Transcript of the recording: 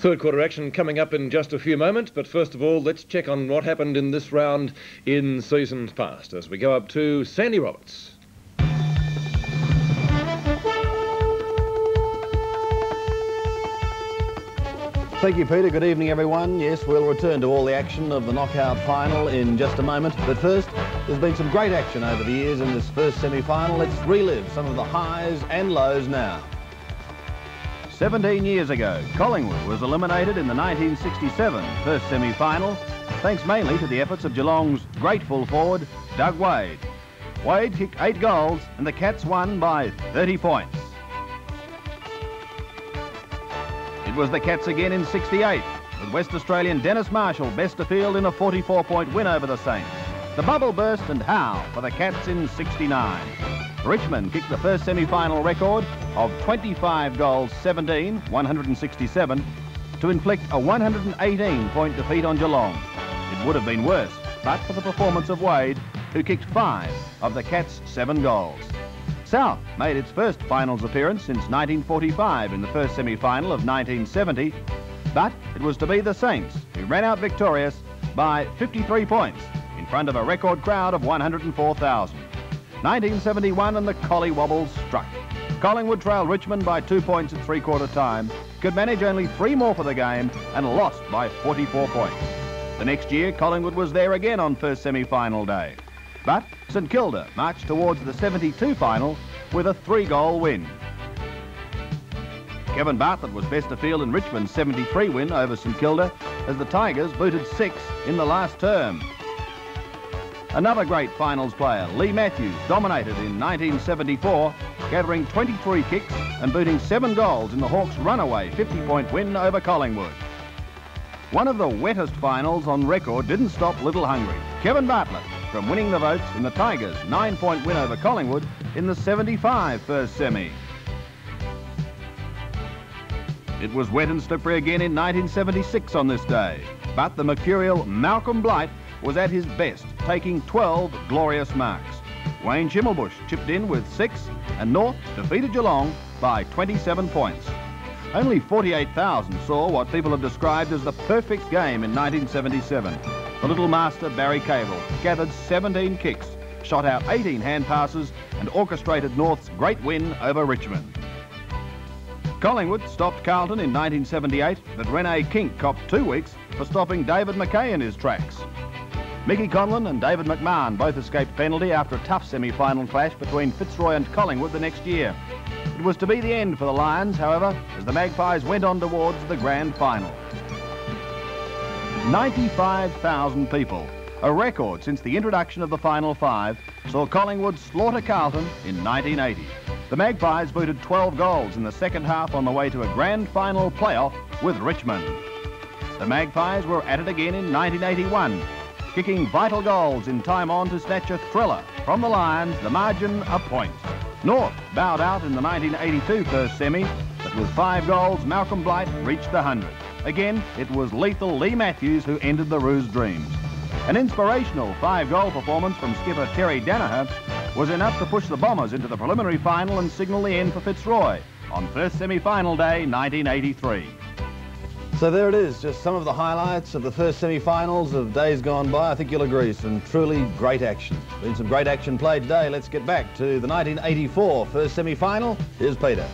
Third quarter action coming up in just a few moments, but first of all, let's check on what happened in this round in seasons past as we go up to Sandy Roberts. Thank you, Peter. Good evening, everyone. Yes, we'll return to all the action of the knockout final in just a moment. But first, there's been some great action over the years in this first semi-final. Let's relive some of the highs and lows now. 17 years ago, Collingwood was eliminated in the 1967 first semi-final, thanks mainly to the efforts of Geelong's great full forward, Doug Wade. Wade kicked 8 goals and the Cats won by 30 points. It was the Cats again in 68, with West Australian Dennis Marshall best of field in a 44-point win over the Saints. The bubble burst and howl for the Cats in 69. Richmond kicked the first semi-final record of 25 goals 17, 167, to inflict a 118-point defeat on Geelong. It would have been worse, but for the performance of Wade, who kicked 5 of the Cats' 7 goals. South made its first finals appearance since 1945 in the first semi-final of 1970, but it was to be the Saints who ran out victorious by 53 points in front of a record crowd of 104,000. 1971 and the Collie Wobbles struck. Collingwood trailed Richmond by 2 points at three-quarter time, could manage only 3 more for the game and lost by 44 points. The next year, Collingwood was there again on first semi-final day. But St Kilda marched towards the 72 final with a 3-goal win. Kevin Bartlett was best of field in Richmond's 73 win over St Kilda as the Tigers booted 6 in the last term. Another great finals player, Lee Matthews, dominated in 1974, gathering 23 kicks and booting 7 goals in the Hawks' runaway 50-point win over Collingwood. One of the wettest finals on record didn't stop Little Hungry, Kevin Bartlett, from winning the votes in the Tigers' 9-point win over Collingwood in the 75 first semi. It was wet and slippery again in 1976 on this day, but the mercurial Malcolm Blight was at his best, taking 12 glorious marks. Wayne Schimmelbusch chipped in with 6 and North defeated Geelong by 27 points. Only 48,000 saw what people have described as the perfect game in 1977. The little master Barry Cable gathered 17 kicks, shot out 18 hand passes and orchestrated North's great win over Richmond. Collingwood stopped Carlton in 1978, but Rene Kink copped 2 weeks for stopping David Mackay in his tracks. Mickey Conlon and David McMahon both escaped penalty after a tough semi-final clash between Fitzroy and Collingwood the next year. It was to be the end for the Lions, however, as the Magpies went on towards the grand final. 95,000 people, a record since the introduction of the Final 5, saw Collingwood slaughter Carlton in 1980. The Magpies booted 12 goals in the second half on the way to a grand final playoff with Richmond. The Magpies were at it again in 1981, kicking vital goals in time on to snatch a thriller from the Lions, the margin a point. North bowed out in the 1982 first semi, but with 5 goals, Malcolm Blight reached the 100. Again, it was lethal Lee Matthews who ended the Roos' dreams. An inspirational 5-goal performance from skipper Terry Danaher was enough to push the Bombers into the preliminary final and signal the end for Fitzroy on first semi-final day 1983. So there it is, just some of the highlights of the first semi-finals of days gone by. I think you'll agree, some truly great action. Been some great action played today. Let's get back to the 1984 first semi-final. Here's Peter.